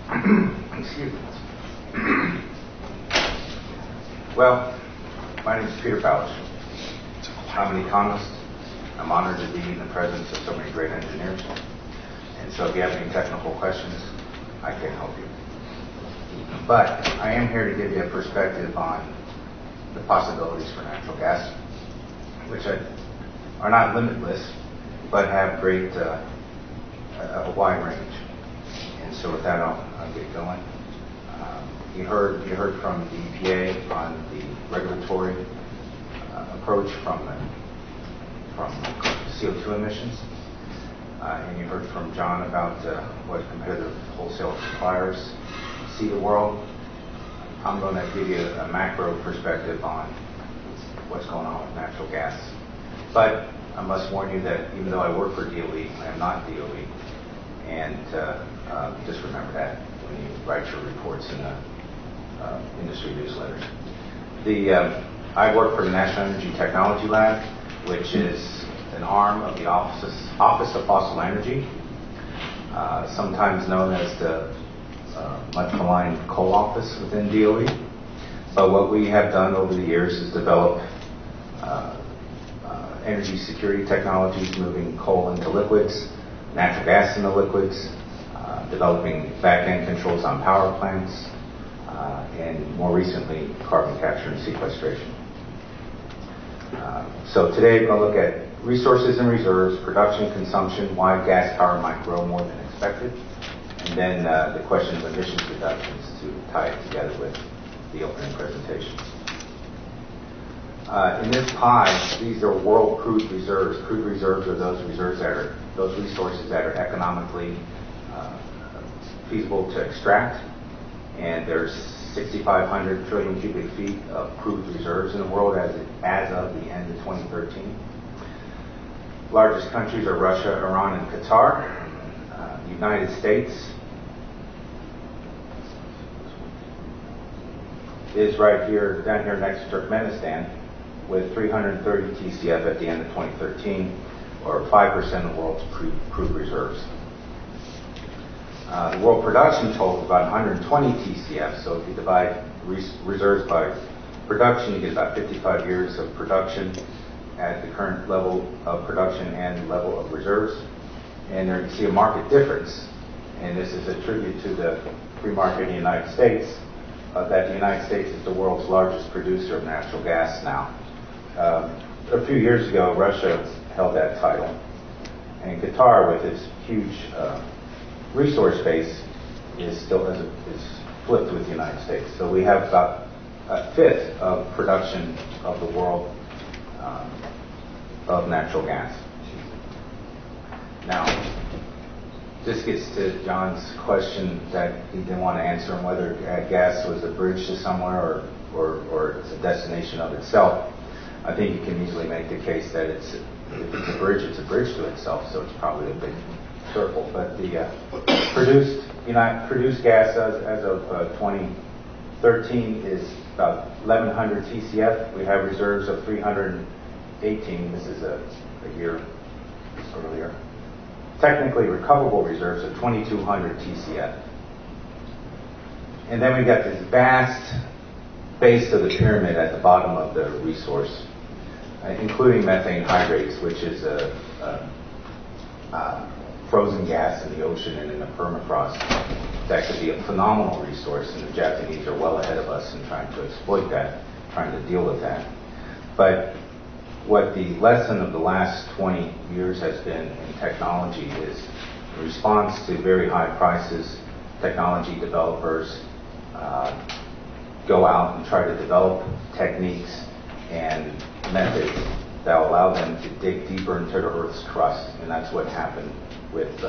Excuse me. Well, my name is Peter Balash. I'm an economist. I'm honored to be in the presence of so many great engineers. And so if you have any technical questions, I can help you. But I am here to give you a perspective on the possibilities for natural gas, which are not limitless, but have a wide range. And so with that, I'll get going. You heard from the EPA on the regulatory approach from CO2 emissions, and you heard from John about what competitive wholesale suppliers see the world. I'm going to give you a macro perspective on what's going on with natural gas. But I must warn you that even though I work for DOE, I am not DOE, and just remember that when you write your reports in the industry newsletters. I work for the National Energy Technology Lab, which is an arm of the Office of Fossil Energy, sometimes known as the much maligned coal office within DOE. But what we have done over the years is develop energy security technologies, moving coal into liquids, natural gas into liquids, developing back-end controls on power plants, and more recently, carbon capture and sequestration. So today we're going to look at resources and reserves, production, consumption, why gas power might grow more than expected, and then the question of emissions reductions to tie it together with the opening presentations. In this pie, these are world crude reserves. Crude reserves are those resources that are economically feasible to extract, and there's 6,500 trillion cubic feet of crude reserves in the world as of the end of 2013. Largest countries are Russia, Iran, and Qatar. The United States is right here, down here next to Turkmenistan, with 330 TCF at the end of 2013, or 5% of the world's crude reserves. The world production total is about 120 TCF, so if you divide reserves by production, you get about 55 years of production at the current level of production and level of reserves. And there you see a market difference, and this is a tribute to the free market in the United States, that the United States is the world's largest producer of natural gas now. A few years ago, Russia held that title, and Qatar, with its huge resource base, is flipped with the United States. So we have about a fifth of production of the world of natural gas. Now, this gets to John's question that he didn't want to answer on whether gas was a bridge to somewhere or it's a destination of itself. I think you can easily make the case that if it's a bridge to itself, so it's probably a big circle. But the produced gas as of 2013 is about 1,100 TCF. We have reserves of 318. This is a year earlier. Technically recoverable reserves of 2,200 TCF. And then we've got this vast base of the pyramid at the bottom of the resource, including methane hydrates, which is a frozen gas in the ocean and in the permafrost. That could be a phenomenal resource, and the Japanese are well ahead of us in trying to exploit that, trying to deal with that. But what the lesson of the last 20 years has been in technology is in response to very high prices, technology developers go out and try to develop techniques and methods that allow them to dig deeper into the Earth's crust, and that's what happened with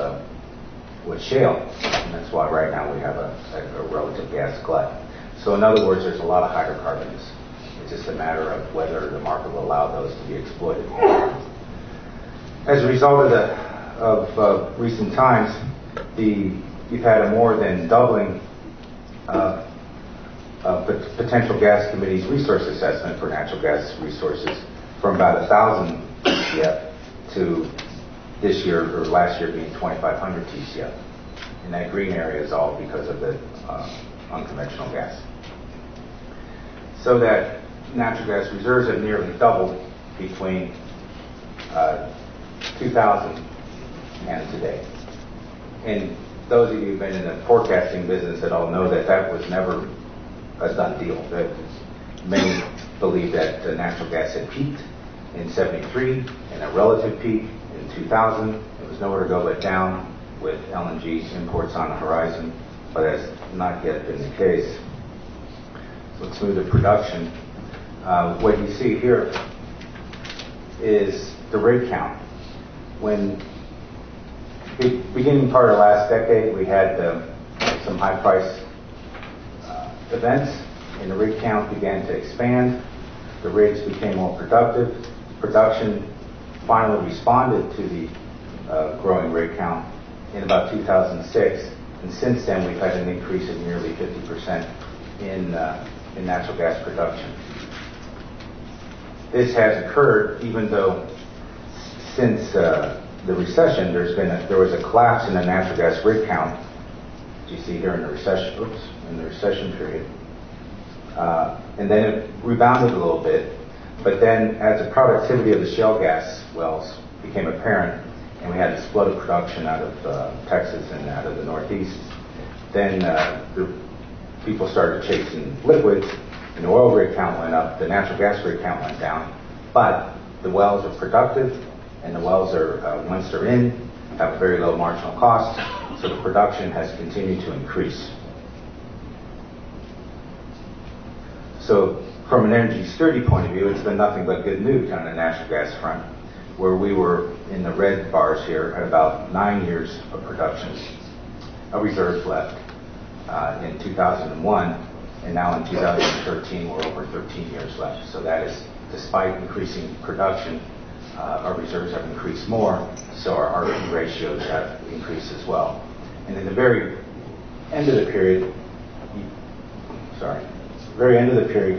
shale, and that's why right now we have a relative gas glut. So in other words, there's a lot of hydrocarbons. It's just a matter of whether the market will allow those to be exploited. As a result of recent times, you've had a more than doubling of potential gas committee's resource assessment for natural gas resources from about 1,000 TCF to this year or last year being 2,500 TCF. And that green area is all because of the unconventional gas. So that natural gas reserves have nearly doubled between 2000 and today. And those of you who've been in the forecasting business that all know that that was never a done deal. That many believe that natural gas had peaked in 73 and a relative peak in 2000. It was nowhere to go but down with LNG imports on the horizon, but that's not yet been the case. So let's move to production. What you see here is the rig count. When the beginning part of last decade, we had some high price events, and the rig count began to expand. The rigs became more productive. Production finally responded to the growing rig count in about 2006, and since then we've had an increase of nearly 50% in natural gas production. This has occurred even though since the recession there was a collapse in the natural gas rig count. As you see here in the recession period, and then it rebounded a little bit. But then, as the productivity of the shale gas wells became apparent, and we had this flood of production out of Texas and out of the Northeast, then the people started chasing liquids, and the oil rig count went up, the natural gas rig count went down. But the wells are productive, and the wells are, once they're in, have a very low marginal cost, so the production has continued to increase. So from an energy security point of view, it's been nothing but good news on the natural gas front, where we were in the red bars here at about 9 years of production, of reserves left in 2001, and now in 2013 we're over 13 years left. So that is, despite increasing production, our reserves have increased more, so our RP ratios have increased as well. And in the very end of the period,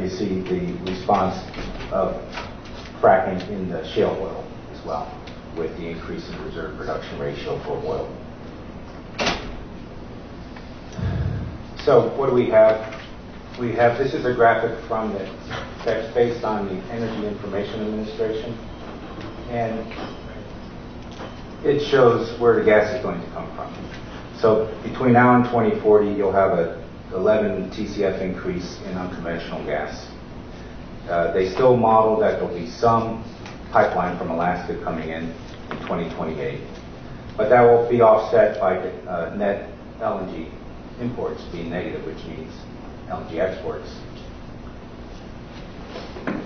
you see the response of fracking in the shale oil as well, with the increase in reserve production ratio for oil. So what do we have? This is a graphic from that's based on the Energy Information Administration, and it shows where the gas is going to come from. So between now and 2040, you'll have a 11 TCF increase in unconventional gas. They still model that there'll be some pipeline from Alaska coming in 2028, but that will be offset by net LNG imports being negative, which means LNG exports,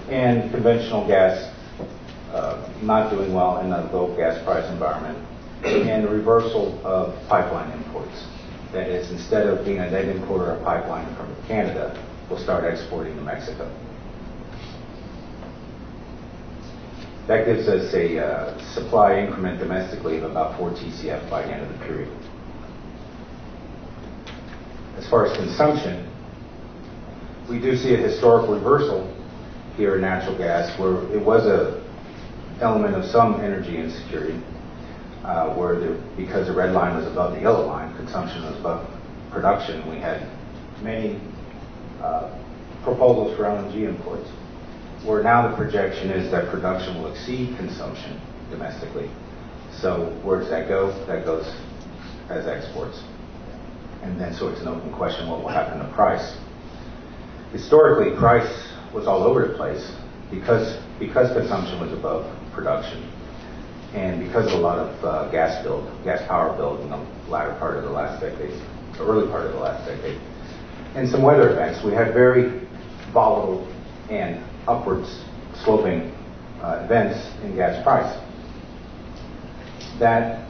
and conventional gas not doing well in a low gas price environment, and the reversal of pipeline imports. That is, instead of being a net importer of pipeline from Canada, we'll start exporting to Mexico. That gives us a supply increment domestically of about 4 TCF by the end of the period. As far as consumption, we do see a historic reversal here in natural gas, where it was a element of some energy insecurity, because the red line was above the yellow line, consumption was above production. We had many proposals for LNG imports, where now the projection is that production will exceed consumption domestically. So where does that go? That goes as exports. And then so it's an open question what will happen to price. Historically, price was all over the place because consumption was above production, and because of a lot of gas power build in the latter part of the last decade, the early part of the last decade, and some weather events. We had very volatile and upwards sloping events in gas price. That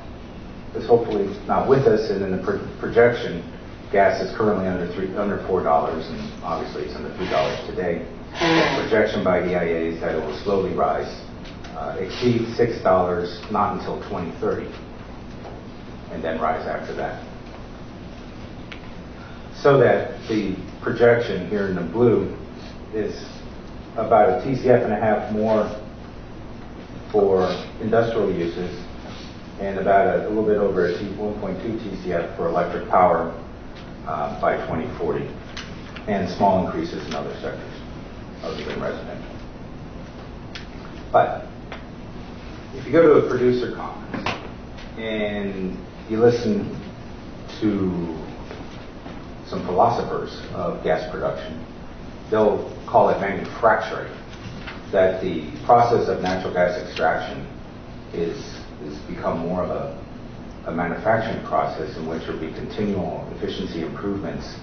is hopefully not with us, and in the projection, gas is currently under $4, and obviously it's under $3 today. The projection by EIA is that it will slowly rise, exceed $6 not until 2030, and then rise after that. So that the projection here in the blue is about a TCF and a half more for industrial uses, and about a little bit over 1.2 TCF for electric power by 2040, and small increases in other sectors other than residential. But if you go to a producer conference and you listen to some philosophers of gas production, they'll call it manufacturing, that the process of natural gas extraction is become more of a manufacturing process in which there will be continual efficiency improvements,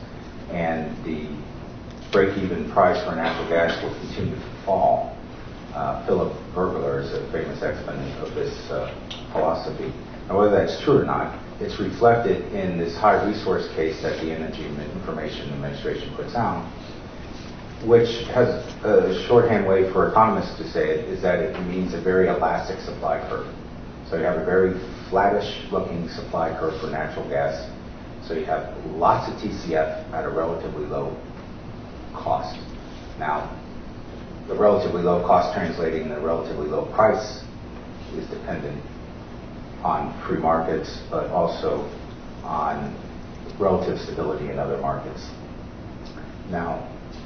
and the break-even price for natural gas will continue to fall. Philip Bergler is a famous exponent of this philosophy. Now, whether that's true or not, it's reflected in this high resource case that the Energy Information Administration puts out, which has a shorthand way for economists to say it, is that it means a very elastic supply curve. So you have a very flattish looking supply curve for natural gas. So you have lots of TCF at a relatively low cost. Now, the relatively low cost translating to a relatively low price is dependent on free markets, but also on relative stability in other markets. Now,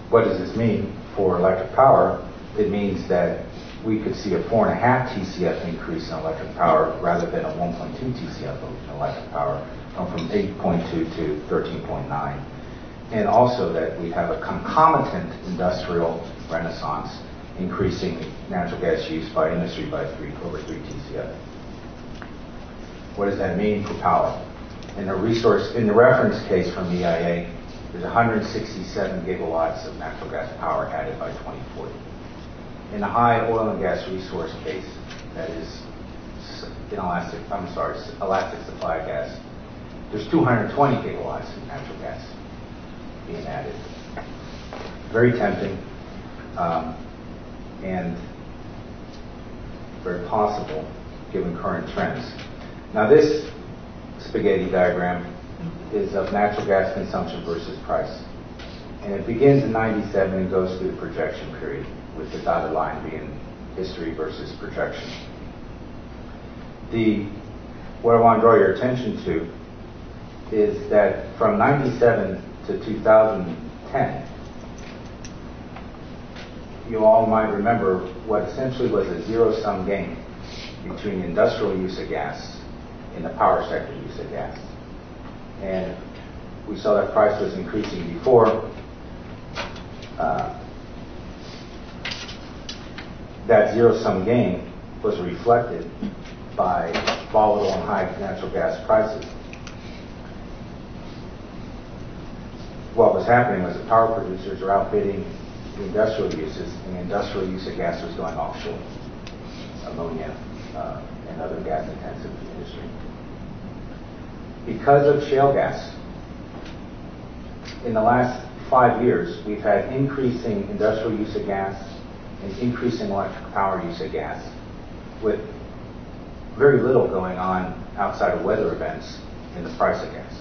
what does this mean for electric power? It means that we could see a 4.5 TCF increase in electric power rather than a 1.2 TCF in electric power, from 8.2 to 13.9. And also that we have a concomitant industrial renaissance, increasing natural gas use by industry by over 3 TCF. What does that mean for power? In the reference case from EIA, there's 167 gigawatts of natural gas power added by 2040. In the high oil and gas resource case, that is elastic supply gas, there's 220 gigawatts of natural gas being added. Very tempting, and very possible given current trends. Now, this spaghetti diagram is of natural gas consumption versus price. And it begins in 97 and goes through the projection period, with the dotted line being history versus projection. What I want to draw your attention to is that from 97 to 2010, you all might remember what essentially was a zero-sum game between industrial use of gas and the power sector use of gas. And we saw that price was increasing before. That zero-sum game was reflected by volatile and high natural gas prices. What was happening was the power producers were outbidding the industrial uses, and the industrial use of gas was going offshore, ammonia, and other gas-intensive industry. Because of shale gas, in the last 5 years, we've had increasing industrial use of gas and increasing electric power use of gas, with very little going on outside of weather events in the price of gas,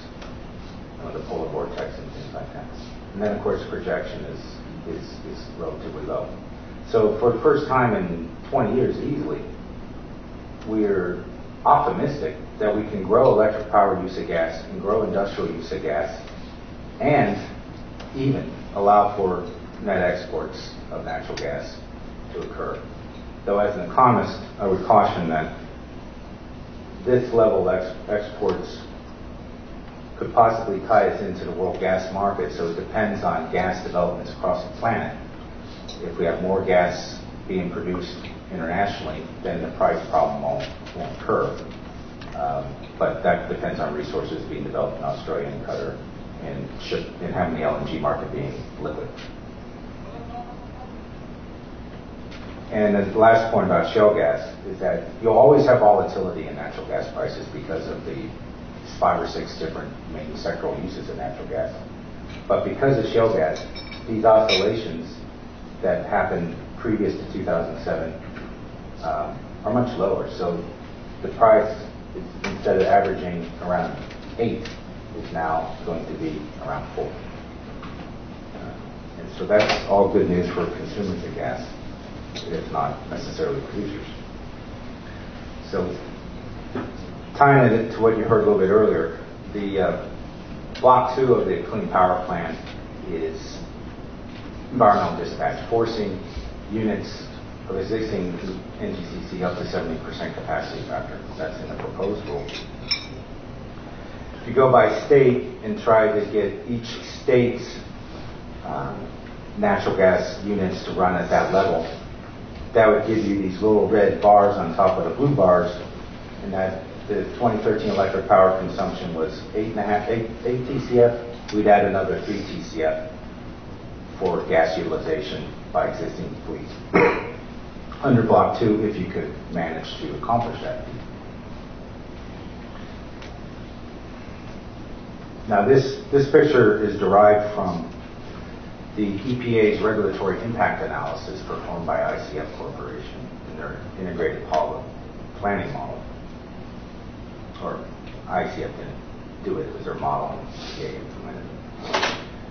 the polar vortex and things like that. And then, of course, projection is relatively low. So for the first time in 20 years, easily, we're optimistic that we can grow electric power use of gas and grow industrial use of gas, and even allow for net exports of natural gas to occur. Though as an economist, I would caution that this level of exports could possibly tie us into the world gas market, so it depends on gas developments across the planet. If we have more gas being produced internationally, then the price problem won't occur. But that depends on resources being developed in Australia and Qatar, and having the LNG market being liquid. And the last point about shale gas is that you'll always have volatility in natural gas prices because of the 5 or 6 different main sectoral uses of natural gas. But because of shale gas, these oscillations that happened previous to 2007 are much lower. So the price, instead of averaging around 8, is now going to be around 4. And so that's all good news for consumers of gas, if not necessarily producers. So tying it to what you heard a little bit earlier, the Block 2 of the Clean Power Plan is environmental dispatch, forcing units of existing NGCC up to 70% capacity factor. That's in the proposed rule. If you go by state and try to get each state's natural gas units to run at that level, that would give you these little red bars on top of the blue bars, and that the 2013 electric power consumption was 8 TCF. We'd add another 3 TCF for gas utilization by existing fleets under Block 2 if you could manage to accomplish that. Now this picture is derived from the EPA's regulatory impact analysis performed by ICF Corporation in their integrated planning model. Or ICF didn't do it, it was their model and EPA implemented it.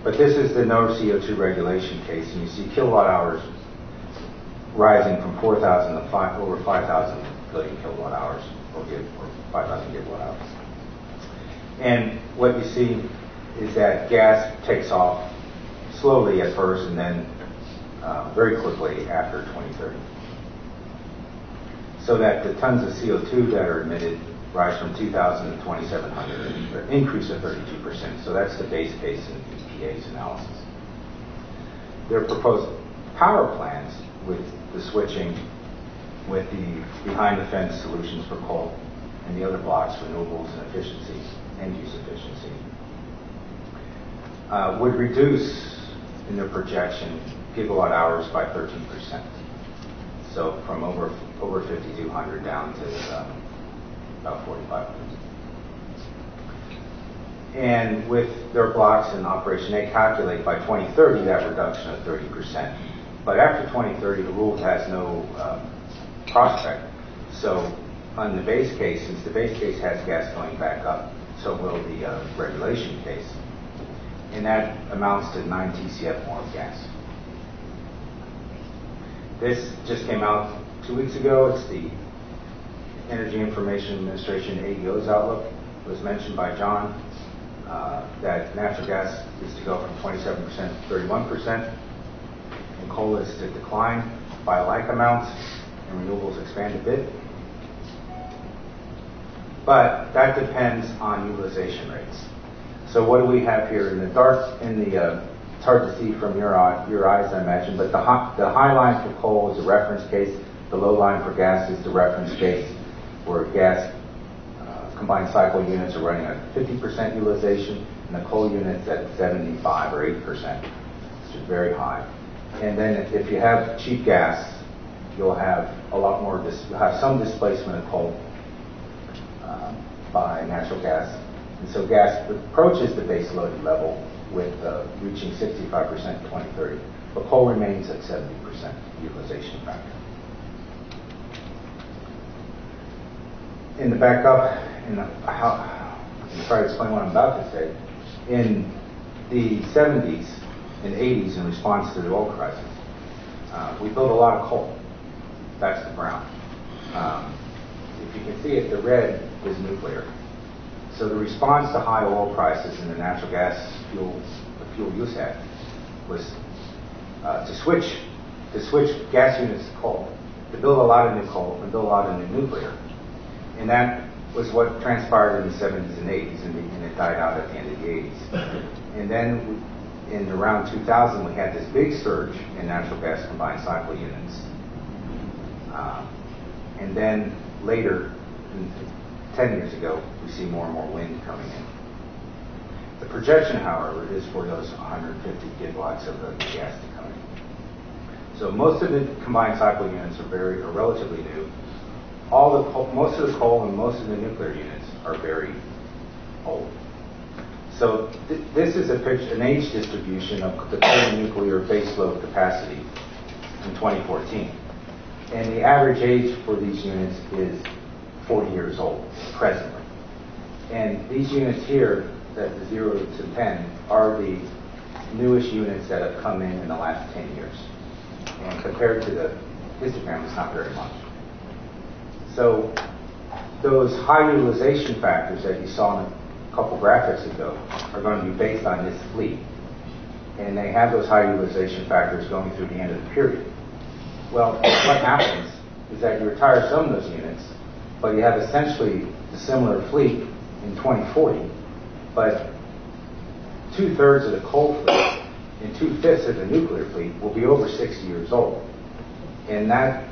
But this is the no CO2 regulation case, and you see kilowatt hours rising from 4,000 to over 5,000 billion kilowatt hours, or 5,000 gigawatt hours. And what you see is that gas takes off slowly at first and then very quickly after 2030. So that the tons of CO2 that are emitted rise from 2,000 to 2,700, an increase of 32%. So that's the base case in EPA's analysis. Their proposed power plans with the switching with the behind-the-fence solutions for coal and the other blocks, renewables and efficiency, end-use efficiency, would reduce, in their projection, gigawatt hours by 13%. So from over 5,200 down to about 4,500. And with their blocks in operation, they calculate by 2030 that reduction of 30%. But after 2030, the rule has no prospect. So on the base case, since the base case has gas going back up, so will the regulation case. And that amounts to 9 TCF more of gas. This just came out 2 weeks ago. It's the Energy Information Administration AEO's outlook. It was mentioned by John that natural gas is to go from 27% to 31%, and coal is to decline by like amounts, and renewables expand a bit. But that depends on utilization rates. So what do we have here in the dark? It's hard to see from your eyes, I imagine, but the high line for coal is the reference case. The low line for gas is the reference case, where gas combined cycle units are running at 50% utilization, and the coal units at 75 or 8%, which is very high. And then if you have cheap gas, you'll have a lot more. You'll have some displacement of coal by natural gas. And so gas approaches the base load level with reaching 65% in 2030, but coal remains at 70% utilization factor. In the backup, I'll try to explain what I'm about to say. In the 70s and 80s, in response to the oil crisis, we built a lot of coal. That's the brown. If you can see it, the red is nuclear. So the response to high oil prices in the natural gas fuel use act was to switch gas units to coal, to build a lot of new coal and build a lot of new nuclear. And that was what transpired in the 70s and 80s, and it died out at the end of the 80s. And then in around 2000, we had this big surge in natural gas combined cycle units. And then later, 10 years ago, we see more and more wind coming in. The projection, however, is for those 150 gigawatts of the gas to come in. So most of the combined cycle units are relatively new. Most of the coal and most of the nuclear units are very old. So this is an age distribution of the coal and nuclear baseload capacity in 2014. And the average age for these units is 40 years old presently. And these units here, that the 0 to 10, are the newest units that have come in the last 10 years. And compared to the histogram, it's not very much. So those high utilization factors that you saw in a couple graphics ago are going to be based on this fleet. And they have those high utilization factors going through the end of the period. Well, what happens is that you retire some of those units, but you have essentially a similar fleet in 2040, but 2/3 of the coal fleet and 2/5 of the nuclear fleet will be over 60 years old. And that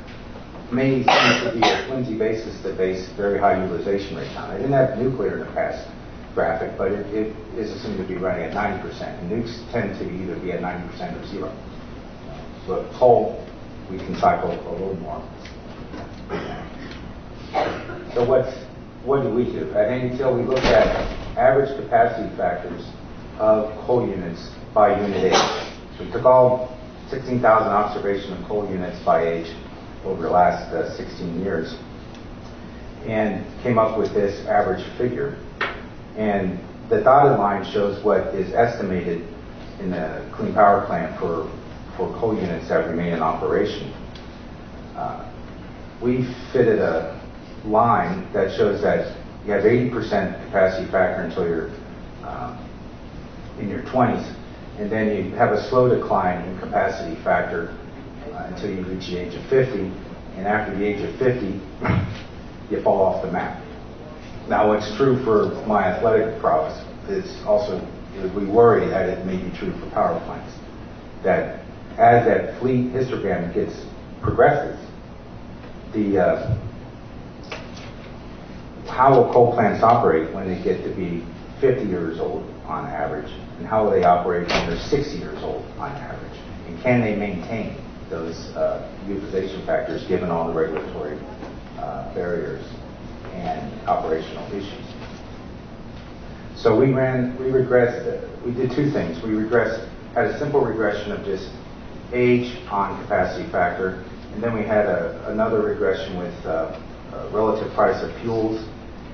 may seem to be a flimsy basis to base very high utilization rates on. I didn't have nuclear in the past graphic, but it is assumed to be running at 90%. And nukes tend to either be at 90% or 0. But coal, we can cycle a little more. So what do we do? At Until we look at average capacity factors of coal units by unit age. So we took all 16,000 observation of coal units by age over the last 16 years and came up with this average figure. And the dotted line shows what is estimated in the Clean Power Plant for coal units that remain in operation. We fitted a line that shows that you have 80% capacity factor until you're in your 20s, and then you have a slow decline in capacity factor until you reach the age of 50, and after the age of 50, you fall off the map. Now, what's true for my athletic prowess is also, we worry that it may be true for power plants, that as that fleet histogram progresses, how will coal plants operate when they get to be 50 years old on average, and how will they operate when they're 60 years old on average? And can they maintain those utilization factors given all the regulatory barriers and operational issues? So we did two things. We had a simple regression of just age on capacity factor, and then we had another regression with relative price of fuels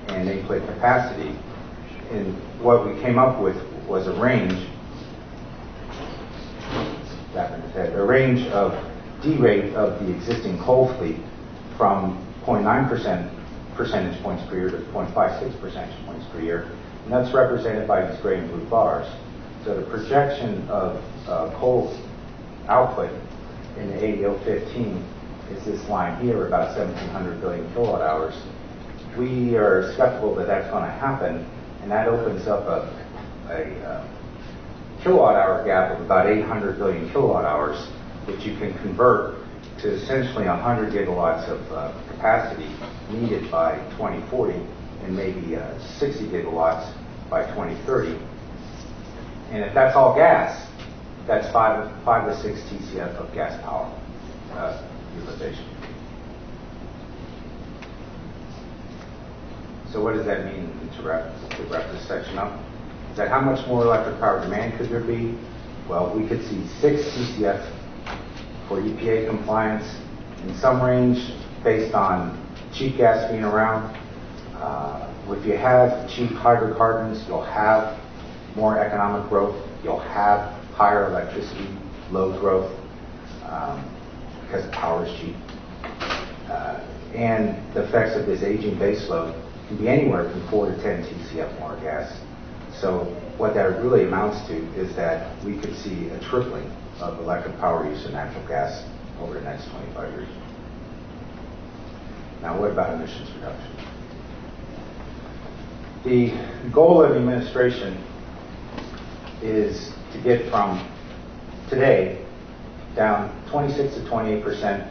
and nameplate capacity. And what we came up with was a range of derate of the existing coal fleet from 0.9% percentage points per year to 0.56 percentage points per year. And that's represented by these gray and blue bars. So the projection of coal output in the AEO 15 is this line here, about 1,700 billion kilowatt hours. We are skeptical that that's going to happen, and that opens up a kilowatt hour gap of about 800 billion kilowatt hours, which you can convert to essentially 100 gigawatts of capacity needed by 2040 and maybe 60 gigawatts by 2030. And if that's all gas, that's 5 to 6 TCF of gas power utilization. So what does that mean to wrap this section up? Is that how much more electric power demand could there be? Well, we could see 6 TCF for EPA compliance in some range based on cheap gas being around. If you have cheap hydrocarbons, you'll have more economic growth. You'll have higher electricity load growth because power is cheap. And the effects of this aging base load can be anywhere from 4 to 10 TCF more gas. So what that really amounts to is that we could see a tripling of electric power use in natural gas over the next 25 years. Now, what about emissions reduction? The goal of the administration is to get from today down 26 to 28%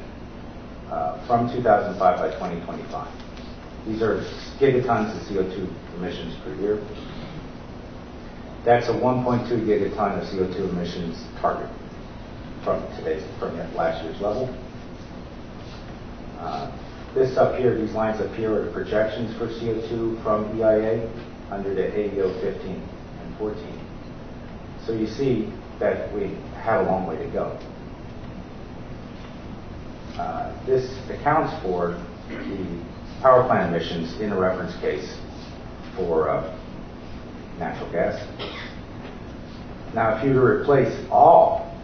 from 2005 by 2025. These are gigatons of CO2 emissions per year. That's a 1.2 gigaton of CO2 emissions target from last year's level. This up here, these lines up here are the projections for CO2 from EIA under the AEO 15 and 14. So you see that we have a long way to go. This accounts for the power plant emissions in a reference case for natural gas. Now, if you were to replace all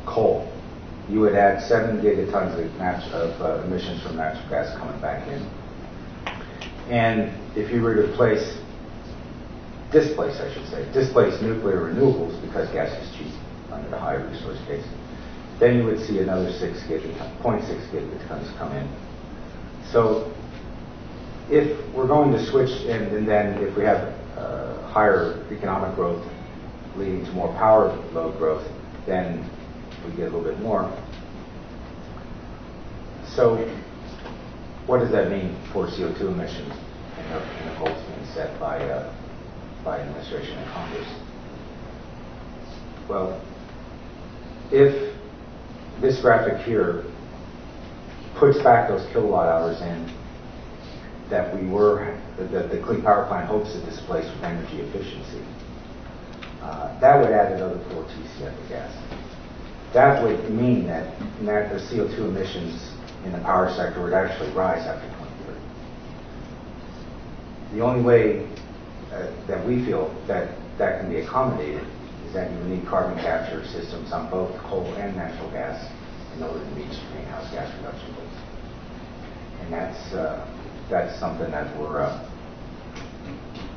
coal, you would add 7 gigatons of emissions from natural gas coming back in. And if you were to displace nuclear renewables because gas is cheap under the high resource case, then you would see another 0.6 gigatons come in. So if we're going to switch, and then if we have higher economic growth leading to more power load growth, then we get a little bit more. So what does that mean for CO2 emissions and the goals being set by administration and Congress? Well, if this graphic here puts back those kilowatt hours in that the Clean Power Plan hopes to displace with energy efficiency, that would add another 4 TCF of gas. That would mean that the CO2 emissions in the power sector would actually rise after 2030. The only way that we feel that can be accommodated is that you need carbon capture systems on both coal and natural gas in order to meet greenhouse gas reduction goals. And that's something that we're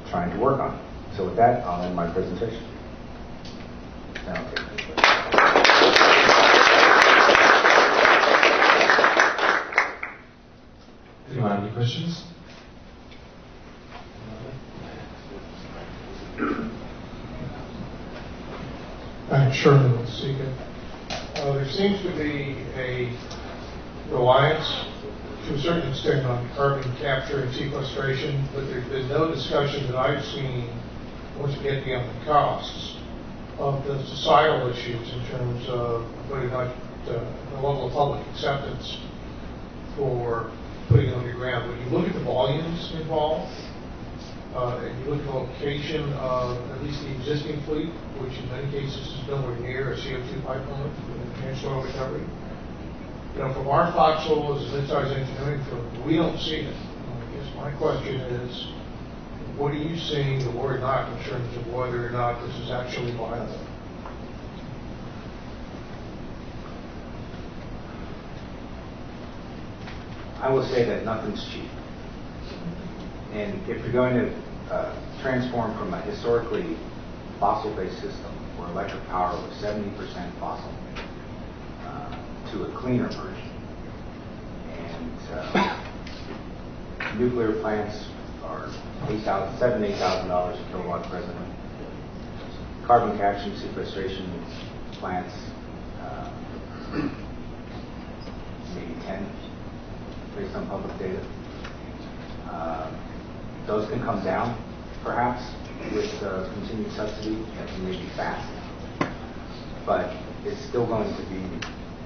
trying to work on. So with that, I'll end my presentation. And I'll take questions. Anyone have any questions? I'm Sherman with Seeker. There seems to be a reliance to a certain extent on carbon capture and sequestration, but there's been no discussion that I've seen, once you get beyond the costs, of the societal issues in terms of whether or not the level of public acceptance for putting it underground. When you look at the volumes involved, and you look at the location of at least the existing fleet, which in many cases is nowhere near a CO2 pipeline with enhanced oil recovery. From our foxhole as a mid-sized engineering firm, we don't see it. I guess my question is, what are you seeing or not in terms of whether or not this is actually viable? I will say that nothing's cheap. And if you're going to transform from a historically fossil-based system where electric power was 70% fossil to a cleaner version, and nuclear plants are $7,000 to $8,000 a kilowatt presently. Carbon capture and sequestration plants, maybe 10, based on public data. Those can come down, perhaps, with continued subsidy, and maybe fast. But it's still going to be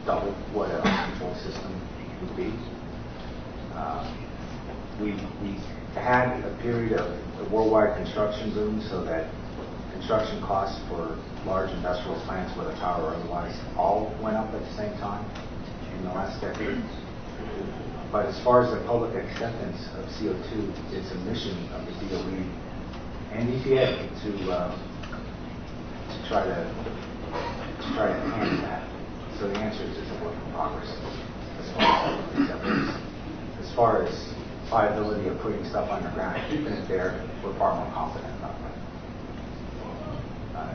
double what a control system would be. We had a period of a worldwide construction boom, so that construction costs for large industrial plants, whether power or otherwise, all went up at the same time in the last decade. But as far as the public acceptance of CO2, it's a mission of the DOE and EPA to try to enhance that. So the answer is it's a work in progress as far as public acceptance. As far as viability of putting stuff underground, keeping it there, we're far more confident about that.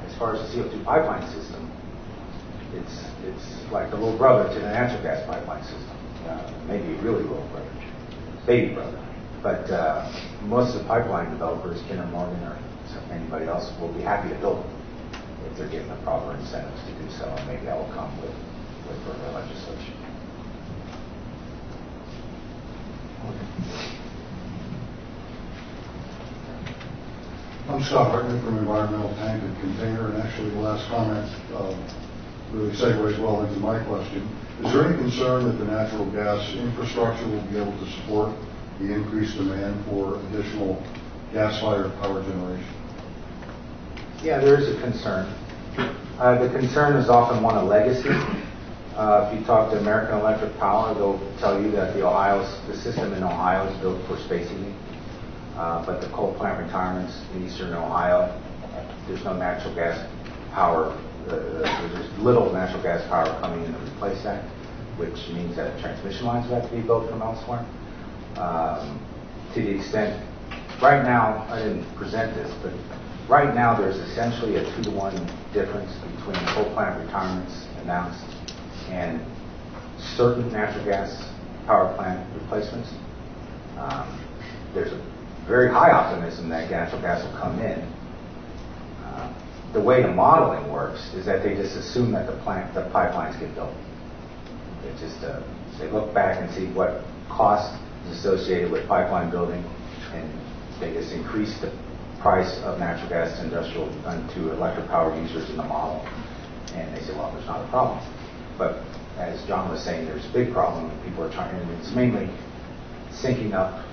As far as the CO2 pipeline system, it's like the little brother to the natural gas pipeline system. Maybe really little brother, baby brother. But most of the pipeline developers, Kinder Morgan or anybody else, will be happy to build them if they're given the proper incentives to do so, and maybe that will come with further legislation. I'm Scott Hartman from Environmental Tank and Container, and actually the last comment really segues well into my question. Is there any concern that the natural gas infrastructure will be able to support the increased demand for additional gas-fired power generation? Yeah, there is a concern. The concern is often one of legacy. If you talk to American Electric Power, they'll tell you that the system in Ohio is built for space heating. But the coal plant retirements in eastern Ohio, there's no natural gas power. There's little natural gas power coming in to replace that, which means that transmission lines will have to be built from elsewhere. to the extent, right now, I didn't present this, but right now there's essentially a 2-to-1 difference between coal plant retirements announced and certain natural gas power plant replacements. There's a very high optimism that natural gas will come in. The way the modeling works is that they just assume that the pipelines get built. It just they look back and see what cost is associated with pipeline building, and they just increase the price of natural gas to industrial to electric power users in the model, and they say, well, there's not a problem. But as John was saying, there's a big problem. People are trying, and it's mainly syncing up.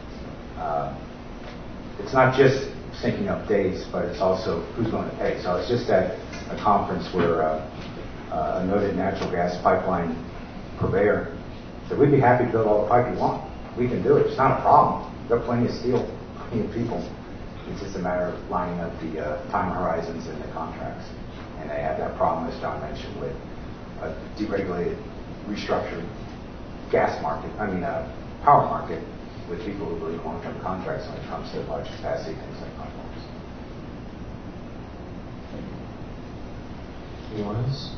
It's not just syncing up dates, but it's also who's going to pay. So I was just at a conference where a noted natural gas pipeline purveyor said, we'd be happy to build all the pipe you want. We can do it. It's not a problem. We've got plenty of steel, plenty of people. It's just a matter of lining up the time horizons in the contracts. And they have that problem, as John mentioned, with a deregulated, restructured power market with people who believe long-term contracts when it comes to large capacity, things like pipelines. Anyone else?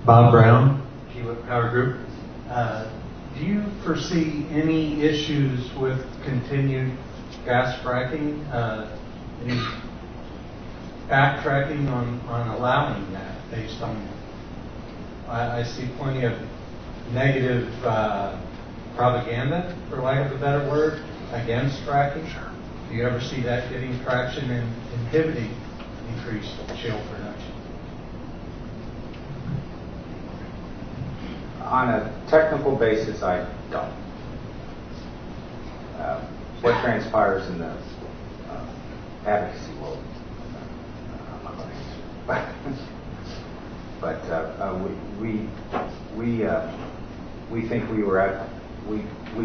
Bob Brown, Kiewit Power Group. Do you foresee any issues with continued gas fracking? Any backtracking on allowing that based on, I see plenty of negative propaganda, for lack of a better word, against fracking. Sure. Do you ever see that getting traction and inhibiting increased shale production? On a technical basis, I don't. What transpires in the advocacy world, I'm not going to answer. But we think we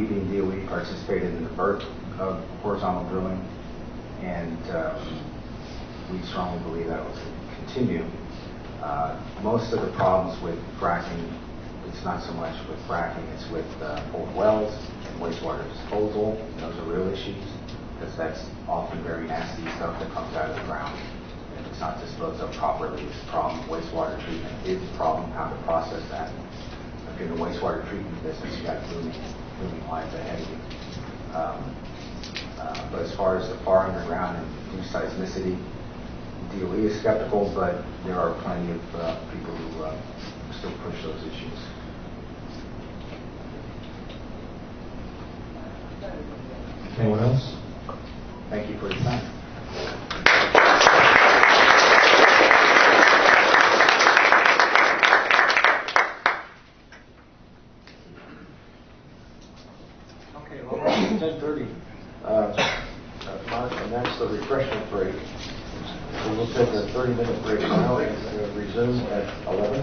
being DOE participated in the birth of horizontal drilling, and we strongly believe that will continue. Most of the problems with fracking, it's not so much with fracking, it's with old wells and wastewater disposal. Those are real issues, because that's often very nasty stuff that comes out of the ground. If it's not disposed of properly, it's a problem. Wastewater treatment is a problem, how to process that. If you're in the wastewater treatment business, you got booming lines ahead of you. But as far as the far underground and new seismicity, DOE is skeptical, but there are plenty of people who still push those issues. Anyone else? Thank you for your time. Okay, well, it's 10:30. Mark, and that's the refreshment break. So we'll take a 30-minute break now and resume at 11.